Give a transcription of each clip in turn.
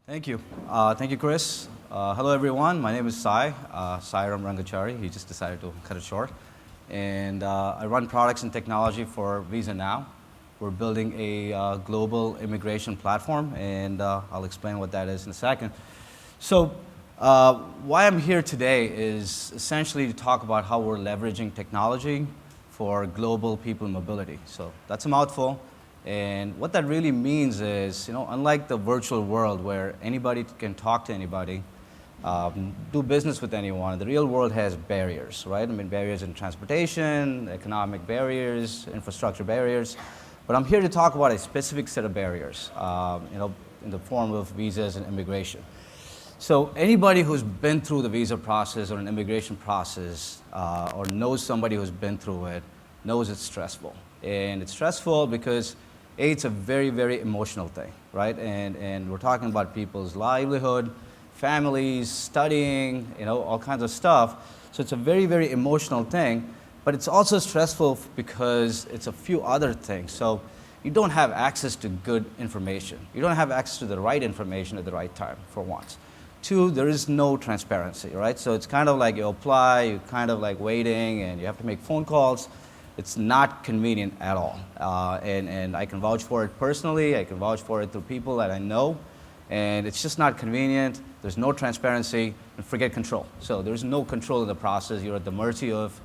Thank you. Thank you, Chris. Hello, everyone. My name is Rangachari. He just decided to cut it short. And I run products and technology for VISANOW. We're building a global immigration platform, and I'll explain what that is in a second. So why I'm here today is essentially to talk about how we're leveraging technology for global people mobility. So that's a mouthful. And what that really means is, unlike the virtual world where anybody can talk to anybody, do business with anyone, the real world has barriers, right? I mean, barriers in transportation, economic barriers, infrastructure barriers. But I'm here to talk about a specific set of barriers, in the form of visas and immigration. So anybody who's been through the visa process or an immigration process, or knows somebody who's been through it, knows it's stressful. And it's stressful because it's a very, very emotional thing, right? And we're talking about people's livelihood, families, studying, all kinds of stuff. So it's a very, very emotional thing, but it's also stressful because it's a few other things. So you don't have access to good information. You don't have access to the right information at the right time, for once. Two, there is no transparency, right? So it's kind of like you apply, you're kind of like waiting, and you have to make phone calls. It's not convenient at all. And I can vouch for it personally. I can vouch for it through people that I know. And it's just not convenient. There's no transparency, and forget control. So there's no control in the process. You're at the mercy of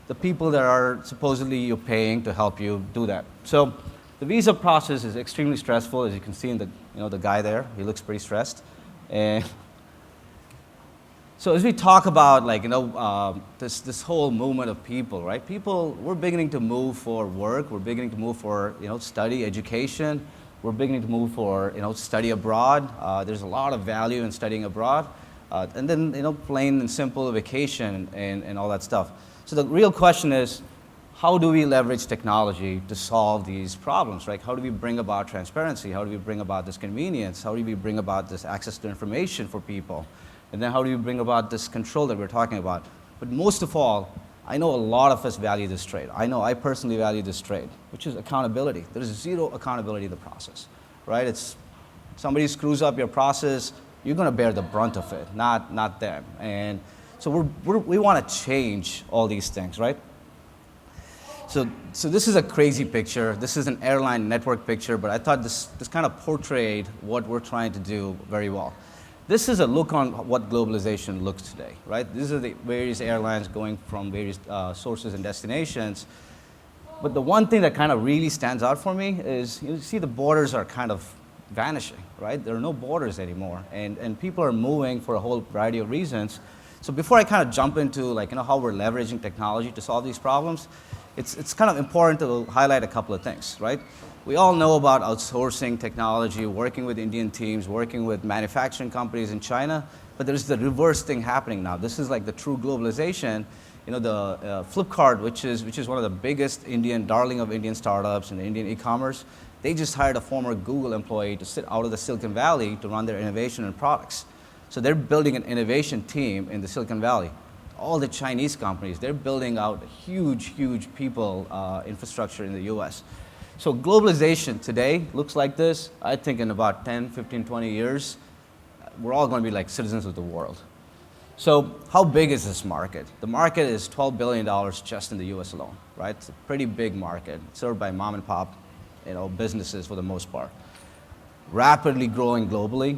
the people that are supposedly you're paying to help you do that. So the visa process is extremely stressful. As you can see in the guy there, he looks pretty stressed. And so as we talk about this whole movement of people, right? People, we're beginning to move for work. We're beginning to move for study, education. We're beginning to move for study abroad. There's a lot of value in studying abroad, and then plain and simple vacation and all that stuff. So the real question is, how do we leverage technology to solve these problems, right? How do we bring about transparency? How do we bring about this convenience? How do we bring about this access to information for people? And then how do you bring about this control that we're talking about? But most of all, I know a lot of us value this trait. I know I personally value this trait, which is accountability. There is zero accountability in the process, right? It's somebody screws up your process, you're going to bear the brunt of it, not them. And so we want to change all these things, right? So this is a crazy picture. This is an airline network picture, but I thought this kind of portrayed what we're trying to do very well. This is a look on what globalization looks today, right? These are the various airlines going from various sources and destinations. But the one thing that kind of really stands out for me is you see the borders are kind of vanishing, right? There are no borders anymore, and people are moving for a whole variety of reasons. So before I kind of jump into how we're leveraging technology to solve these problems, it's kind of important to highlight a couple of things, right? We all know about outsourcing technology, working with Indian teams, working with manufacturing companies in China, but there's the reverse thing happening now. This is like the true globalization. The Flipkart, which is one of the biggest darling of Indian startups in Indian e-commerce, they just hired a former Google employee to sit out of the Silicon Valley to run their innovation and products. So they're building an innovation team in the Silicon Valley. All the Chinese companies, they're building out a huge people infrastructure in the US. So globalization today looks like this. I think in about 10, 15, 20 years, we're all going to be like citizens of the world. So how big is this market? The market is $12 billion just in the US alone, right? It's a pretty big market, served by mom and pop businesses for the most part. Rapidly growing globally,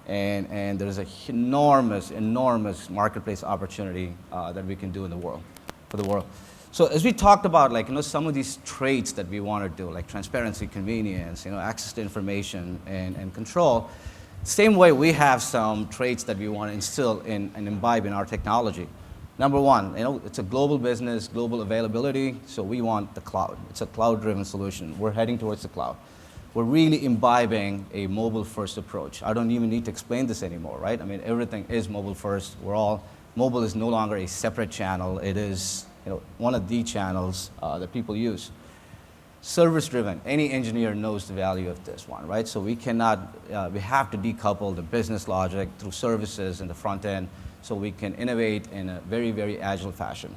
and there's an enormous marketplace opportunity that we can do in the world, for the world. So as we talked about some of these traits that we want to do, like transparency, convenience, access to information and control, same way we have some traits that we want to instill and imbibe in our technology. Number one, it's a global business, global availability, so we want the cloud. It's a cloud-driven solution. We're heading towards the cloud. We're really imbibing a mobile-first approach. I don't even need to explain this anymore, right? I mean, everything is mobile-first. Mobile is no longer a separate channel. It is one of the channels that people use. Service-driven. Any engineer knows the value of this one, right? So we have to decouple the business logic through services in the front end so we can innovate in a very, very agile fashion.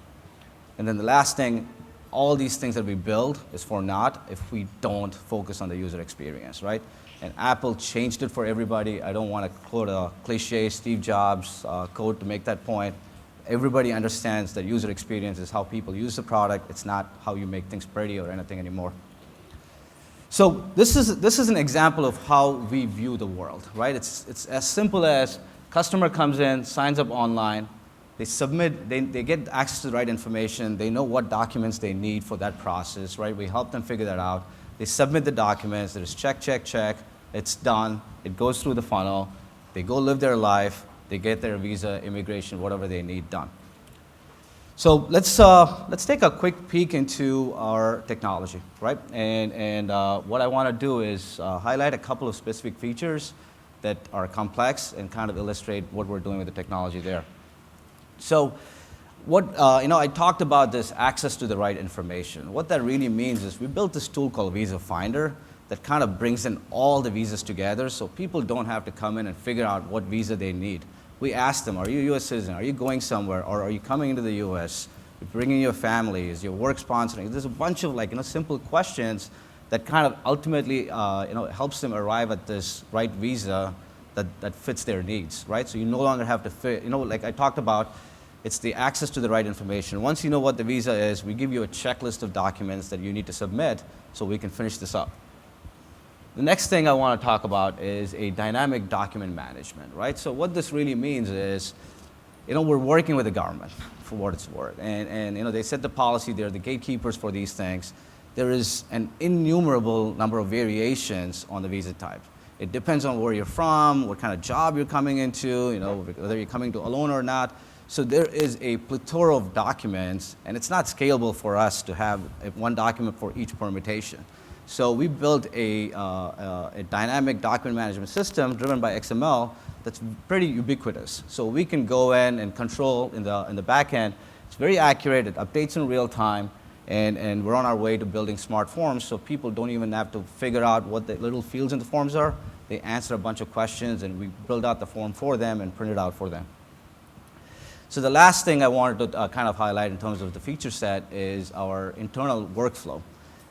And then the last thing, all these things that we build is for naught if we don't focus on the user experience, right? And Apple changed it for everybody. I don't want to quote a cliche Steve Jobs quote to make that point. Everybody understands that user experience is how people use the product. It's not how you make things pretty or anything anymore. So this is an example of how we view the world, right? It's as simple as customer comes in, signs up online, they submit, they get access to the right information, they know what documents they need for that process, right? We help them figure that out. They submit the documents, there's check, check, check, it's done, it goes through the funnel, they go live their life, they get their visa, immigration, whatever they need done. So let's take a quick peek into our technology, right? And what I want to do is highlight a couple of specific features that are complex and kind of illustrate what we're doing with the technology there. So I talked about this access to the right information. What that really means is we built this tool called Visa Finder that kind of brings in all the visas together so people don't have to come in and figure out what visa they need. We ask them, are you a U.S. citizen? Are you going somewhere? Or are you coming into the U.S.? You're bringing your family? Is your work sponsoring? There's a bunch of simple questions that kind of ultimately helps them arrive at this right visa that fits their needs, right? So you no longer have to fit, like I talked about, it's the access to the right information. Once you know what the visa is, we give you a checklist of documents that you need to submit so we can finish this up. The next thing I want to talk about is a dynamic document management, right? So what this really means is, we're working with the government for what it's worth. And they set the policy, they're the gatekeepers for these things. There is an innumerable number of variations on the visa type. It depends on where you're from, what kind of job you're coming into, whether you're coming to alone or not. So there is a plethora of documents, and it's not scalable for us to have one document for each permutation. So we built a dynamic document management system driven by XML that's pretty ubiquitous. So we can go in and control in the back end. It's very accurate, it updates in real time, and we're on our way to building smart forms so people don't even have to figure out what the little fields in the forms are. They answer a bunch of questions and we build out the form for them and print it out for them. So the last thing I wanted to kind of highlight in terms of the feature set is our internal workflow.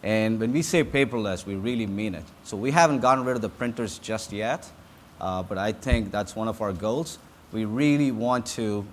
And when we say paperless, we really mean it. So we haven't gotten rid of the printers just yet, but I think that's one of our goals. We really want to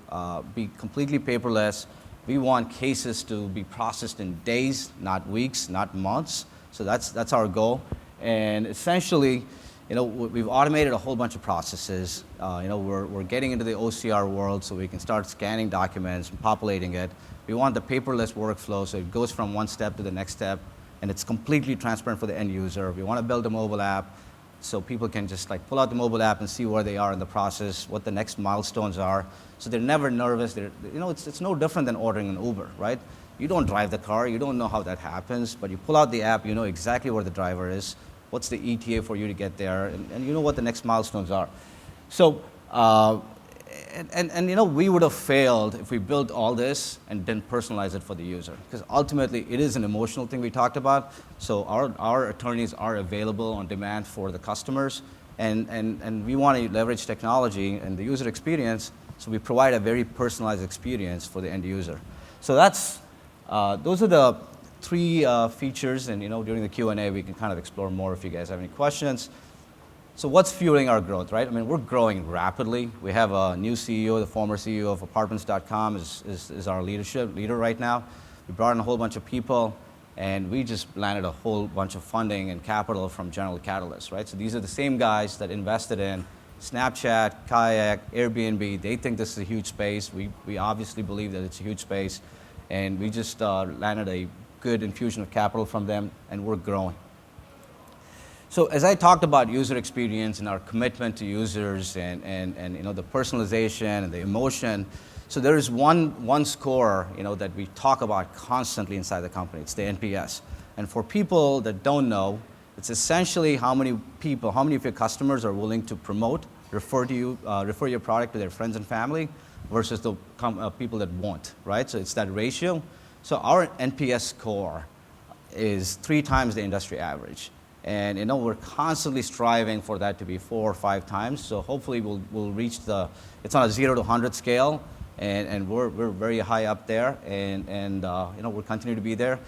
be completely paperless. We want cases to be processed in days, not weeks, not months. So that's our goal. And essentially, we've automated a whole bunch of processes. We're getting into the OCR world so we can start scanning documents and populating it. We want the paperless workflow so it goes from one step to the next step and it's completely transparent for the end user. We want to build a mobile app so people can just pull out the mobile app and see where they are in the process, what the next milestones are. So they're never nervous. It's no different than ordering an Uber, right? You don't drive the car, you don't know how that happens, but you pull out the app, you know exactly where the driver is, what's the ETA for you to get there, and you know what the next milestones are. So, we would have failed if we built all this and didn't personalize it for the user, because ultimately it is an emotional thing we talked about. So our attorneys are available on demand for the customers, and we want to leverage technology and the user experience, so we provide a very personalized experience for the end user. So those are the three features, and during the Q&A we can kind of explore more if you guys have any questions. So what's fueling our growth, right? I mean, we're growing rapidly. We have a new CEO, the former CEO of Apartments.com is our leader right now. We brought in a whole bunch of people, and we just landed a whole bunch of funding and capital from General Catalyst, right? So these are the same guys that invested in Snapchat, Kayak, Airbnb. They think this is a huge space. We obviously believe that it's a huge space, and we just landed a good infusion of capital from them, and we're growing. So as I talked about user experience and our commitment to users and the personalization and the emotion, so there is one score that we talk about constantly inside the company. It's the NPS. And for people that don't know, it's essentially how many of your customers are willing to promote, refer your product to their friends and family versus the people that won't, right? So it's that ratio. So our NPS score is 3 times the industry average. And we're constantly striving for that to be 4 or 5 times. So hopefully we'll reach it's on a 0 to 100 scale. and we're very high up there, and we'll continue to be there.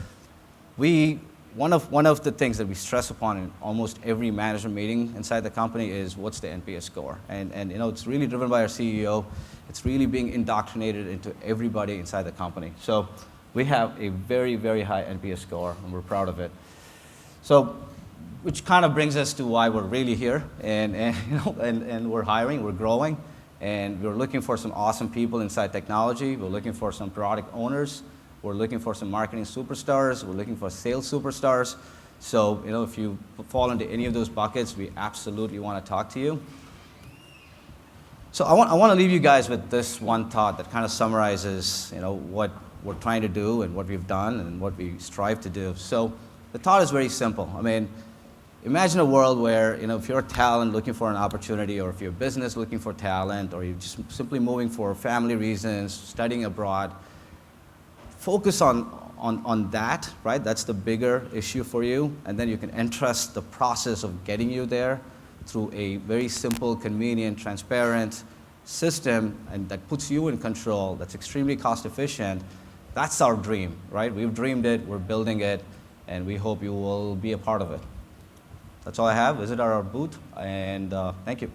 One of the things that we stress upon in almost every management meeting inside the company is what's the NPS score, and it's really driven by our CEO. It's really being indoctrinated into everybody inside the company. So we have a very, very high NPS score, and we're proud of it. So, which kind of brings us to why we're really here, and we're hiring, we're growing, and we're looking for some awesome people inside technology. We're looking for some product owners. We're looking for some marketing superstars. We're looking for sales superstars. So, if you fall into any of those buckets, we absolutely want to talk to you. So I want to leave you guys with this one thought that kind of summarizes, what we're trying to do and what we've done and what we strive to do. So the thought is very simple. I mean, imagine a world where, if you're a talent looking for an opportunity, or if you're a business looking for talent, or you're just simply moving for family reasons, studying abroad, focus on that, right? That's the bigger issue for you, and then you can entrust the process of getting you there through a very simple, convenient, transparent system, and that puts you in control, that's extremely cost efficient. That's our dream, right? We've dreamed it, we're building it, and we hope you will be a part of it. That's all I have. Visit our booth, and thank you.